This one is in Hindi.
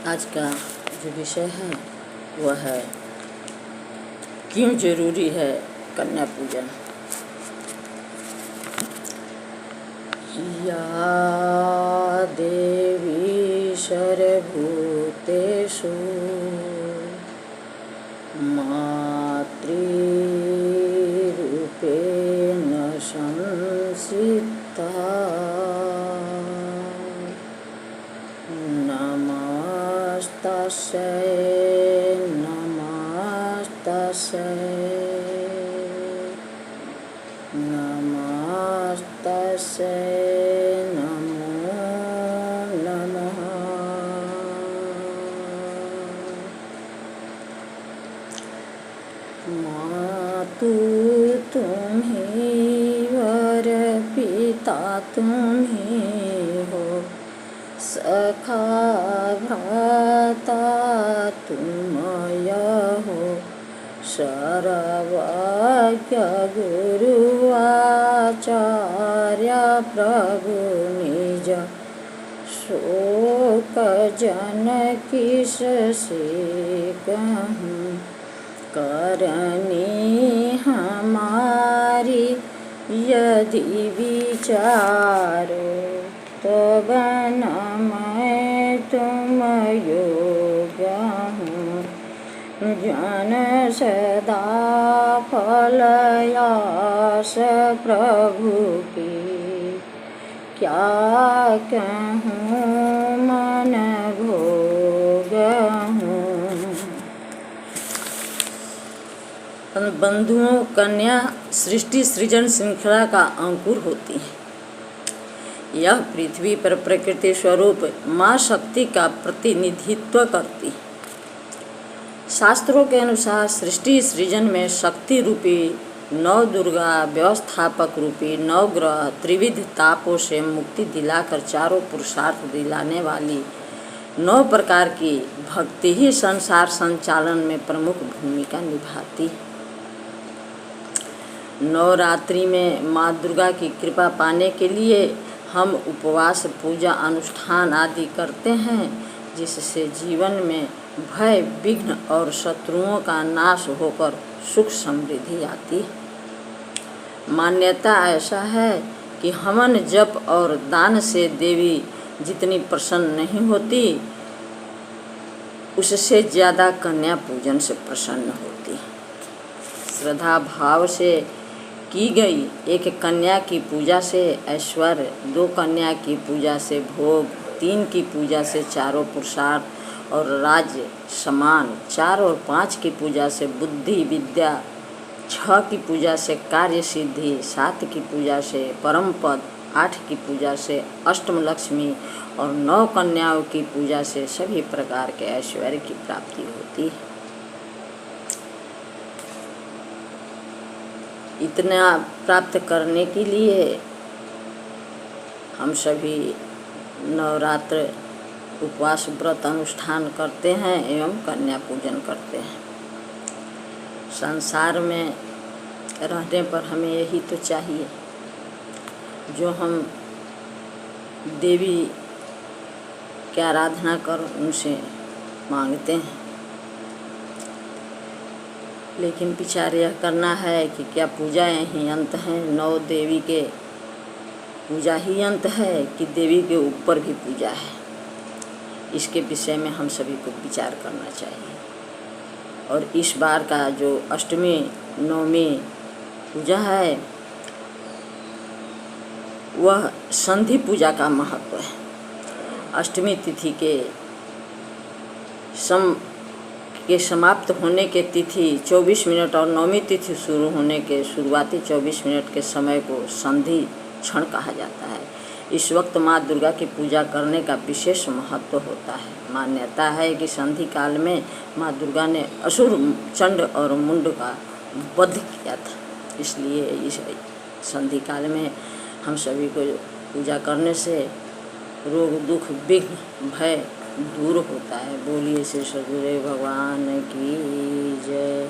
आज का जो विषय है वह है क्यों जरूरी है कन्या पूजन। या देवी सर्वभूतेषु मातृरूपेण संस्थिता नमस्तस्यै नमो नमः। मातु तुम ही वर पिता तुम ही हो, सखा भ्राता तुम हो, सर्वज्ञ गुरु आचार्य प्रभु निज शोक जन किस से कहूँ, करनी हमारी यदि विचारो, तो बन मैं तुम योग्य हूँ, जन सदा फलयास प्रभु की, क्या कहूँ मन भोग हूँ। बंधुओं, कन्या सृष्टि सृजन श्रृंखला का अंकुर होती है। यह पृथ्वी पर प्रकृति स्वरूप माँ शक्ति का प्रतिनिधित्व करती है। शास्त्रों के अनुसार सृष्टि सृजन में शक्ति रूपी नौ दुर्गा, व्यवस्थापक रूपी नौ ग्रह, त्रिविध तापों से मुक्ति दिलाकर चारों पुरुषार्थ दिलाने वाली 9 प्रकार की भक्ति ही संसार संचालन में प्रमुख भूमिका निभाती है। नवरात्रि में माँ दुर्गा की कृपा पाने के लिए हम उपवास, पूजा, अनुष्ठान आदि करते हैं, जिससे जीवन में भय, विघ्न और शत्रुओं का नाश होकर सुख समृद्धि आती है। मान्यता ऐसा है कि हवन, जप और दान से देवी जितनी प्रसन्न नहीं होती, उससे ज़्यादा कन्या पूजन से प्रसन्न होती है। श्रद्धा भाव से की गई एक कन्या की पूजा से ऐश्वर्य, 2 कन्या की पूजा से भोग, 3 की पूजा से चारों पुरुषार्थ और राज्य समान, 4 और 5 की पूजा से बुद्धि विद्या, 6 की पूजा से कार्य सिद्धि, 7 की पूजा से परम पद, 8 की पूजा से अष्टम लक्ष्मी और 9 कन्याओं की पूजा से सभी प्रकार के ऐश्वर्य की प्राप्ति होती है। इतना प्राप्त करने के लिए हम सभी नवरात्र उपवास, व्रत, अनुष्ठान करते हैं एवं कन्या पूजन करते हैं। संसार में रहने पर हमें यही तो चाहिए जो हम देवी की आराधना कर उनसे मांगते हैं। लेकिन विचार यह करना है कि क्या पूजा ही अंत है, 9 देवी के पूजा ही अंत है कि देवी के ऊपर भी पूजा है। इसके विषय में हम सभी को विचार करना चाहिए। और इस बार का जो अष्टमी नवमी पूजा है वह संधि पूजा का महत्व है। अष्टमी तिथि के समाप्त होने के तिथि 24 मिनट और नवमी तिथि शुरू होने के शुरुआती 24 मिनट के समय को संधि क्षण कहा जाता है। इस वक्त माँ दुर्गा की पूजा करने का विशेष महत्व होता है। मान्यता है कि संधि काल में माँ दुर्गा ने असुर, चंड और मुंड का वध किया था। इसलिए इस संधि काल में हम सभी को पूजा करने से रोग, दुख, विघ्न, भय दूर होता है। बोलिए श्री सद्गुरु भगवान की जय।